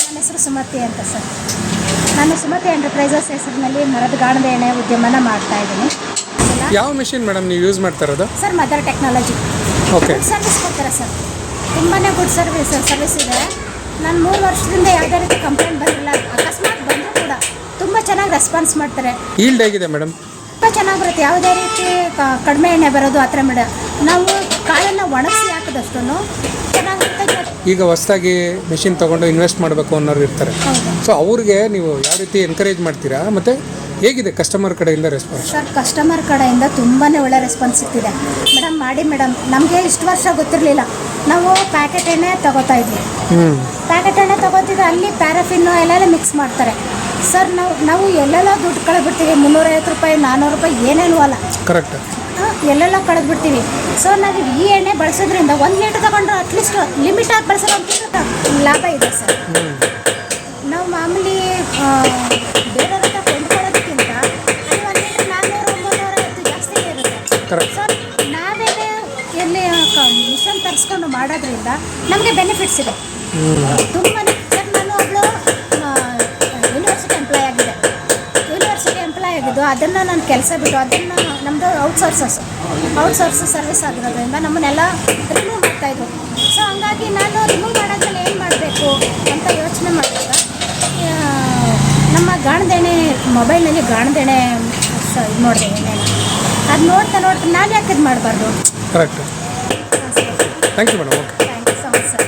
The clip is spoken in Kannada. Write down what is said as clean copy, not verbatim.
ನನ್ನ ಹೆಸರು ಸುಮತಿ ಅಂತ ಸರ್. ನಾನು ಸುಮತಿ ಎಂಟರ್ಪ್ರೈಸಸ್ ಹೆಸರಿನಲ್ಲಿ ಮರದ ಗಾಣದ ಎಣ್ಣೆ ಉದ್ಯಮನ ಮಾಡ್ತಾ ಇದ್ದೀನಿ. ಯಾವ ಮಿಷಿನ್ ಮೇಡಮ್ ನೀವು ಯೂಸ್ ಮಾಡ್ತಾ ಇರೋದು? Sir mother technology. Okay. Good service ಕೊಡ್ತಾರೆ ಸರ್, ತುಂಬಾ ಗುಡ್ ಸರ್ವಿಸ್ ಇದೆ. ನಾನು 3 ವರ್ಷದಿಂದ ಯಾವುದೇ ರೀತಿ ಕಂಪ್ಲೇಂಟ್ ಬಂದಿಲ್ಲ. ಅಕಸ್ಮಾತ್ ಬಂದರೂ ಕೂಡ ತುಂಬ ಚೆನ್ನಾಗಿ ರೆಸ್ಪಾನ್ಸ್ ಮಾಡ್ತಾರೆ. ಈಲ್ಡ್ ಹೇಗಿದೆ ಮೇಡಮ್? ತುಂಬ ಚೆನ್ನಾಗಿ ಬರುತ್ತೆ, ಯಾವುದೇ ರೀತಿ ಕಡಿಮೆ ಎಣ್ಣೆ ಬರೋದು ಆ ಥರ ಮೇಡ. ನಾವು ಕಾಳನ್ನು ಒಣಗಿಸಿ ಹಾಕಿದಷ್ಟು ಚೆನ್ನಾಗಿರುತ್ತೆ. ಈಗ ಹೊಸದಾಗಿ ಮಿಷಿನ್ ತೊಗೊಂಡು ಇನ್ವೆಸ್ಟ್ ಮಾಡಬೇಕು ಅನ್ನೋರು ಇರ್ತಾರೆ. ಸೊ ಅವ್ರಿಗೆ ನೀವು ಯಾವ ರೀತಿ ಎನ್ಕರೇಜ್ ಮಾಡ್ತೀರಾ ಮತ್ತು ಹೇಗಿದೆ ಕಸ್ಟಮರ್ ಕಡೆಯಿಂದ ರೆಸ್ಪಾನ್ಸ್? ಸರ್, ಕಸ್ಟಮರ್ ಕಡೆಯಿಂದ ತುಂಬಾ ಒಳ್ಳೆ ರೆಸ್ಪಾನ್ಸ್ ಸಿಗ್ತಿದೆ. ಮೇಡಮ್ ಮಾಡಿ ಮೇಡಮ್, ನಮಗೆ ಇಷ್ಟು ವರ್ಷ ಗೊತ್ತಿರಲಿಲ್ಲ. ನಾವು ಪ್ಯಾಕೆಟ್ ಎಣ್ಣೆ ತೊಗೋತಾ ಇದ್ವಿ. ಪ್ಯಾಕೆಟ್ ಎಣ್ಣೆ ತೊಗೋತಿದ್ರೆ ಅಲ್ಲಿ ಪ್ಯಾರಾಫಿನ್ನು ಎಲ್ಲೆಲ್ಲ ಮಿಕ್ಸ್ ಮಾಡ್ತಾರೆ ಸರ್. ನಾವು ಎಲ್ಲೆಲ್ಲ ದುಡ್ಡು ಕಳೆದ್ಬಿಡ್ತೀವಿ. 350 ರೂಪಾಯಿ 400 ರೂಪಾಯಿ ಏನೇನು ಅಲ್ಲ, ಕರೆಕ್ಟ್, ಎಲ್ಲೆಲ್ಲ ಕಳೆದ್ಬಿಡ್ತೀವಿ. ಸೊ ನಾವು ಈ ಎಣ್ಣೆ ಬಳಸೋದ್ರಿಂದ 1 ಲೀಟ್ರ್ ತಗೊಂಡ್ರೆ ಅಟ್ಲೀಸ್ಟ್ ಲಿಮಿಟಾಗಿ ಬಳಸೋದು ಲಾಭ ಇದೆ ಸರ್. ನಾವು ಮಾಮೂಲಿ ಬೇರೆಯವ್ರ ಹತ್ರ ಕೊಂಡ್ಕೊಳ್ಳೋದಕ್ಕಿಂತ ಅಲ್ಲಿ 1 ಲೀಟ್ರ್ 400-950 ಜಾಸ್ತಿ ಇರುತ್ತೆ ಸರ್. ನಾವೇನೇ ಎಲ್ಲಿ ಮಿಷನ್ ತರಿಸ್ಕೊಂಡು ಮಾಡೋದ್ರಿಂದ ನಮಗೆ ಬೆನಿಫಿಟ್ಸ್ ಇದೆ ತುಂಬಾ ಸರ್. ನಾನು ಒಬ್ಬಳು ಯೂನಿವರ್ಸಿಟಿ ಎಂಪ್ಲಾಯ್ ಆಗಿದ್ದು, ಅದನ್ನು ನಾನು ಕೆಲಸ ಬಿಟ್ಟು ಅದನ್ನು ನಮ್ಮದು ಔಟ್ಸೋರ್ಸ್ ಸರ್ವಿಸ್ ಆಗಿರೋದ್ರಿಂದ ನಮ್ಮನ್ನೆಲ್ಲ ರಿಮೂವ್ ಮಾಡ್ತಾಯಿದ್ರು. ಸೊ ಹಂಗಾಗಿ ನಾನು ರಿಮೂವ್ ಮಾಡೋದ್ರಲ್ಲಿ ಏನು ಮಾಡಬೇಕು ಅಂತ ಯೋಚನೆ ಮಾಡಿದಾಗ ನಮ್ಮ ಗಾಣದೆಣ್ಣೆ ಮೊಬೈಲ್ನಲ್ಲಿ ಗಾಣದೆಣ್ಣೆ ಇದು ನೋಡಿದೆ ಎಣ್ಣೆನ. ಅದು ನೋಡ್ತಾ ನಾನು ಯಾಕೆ ಇದು ಮಾಡಬಾರ್ದು? Correct. Thank you madam. Okay, thank you so much sir.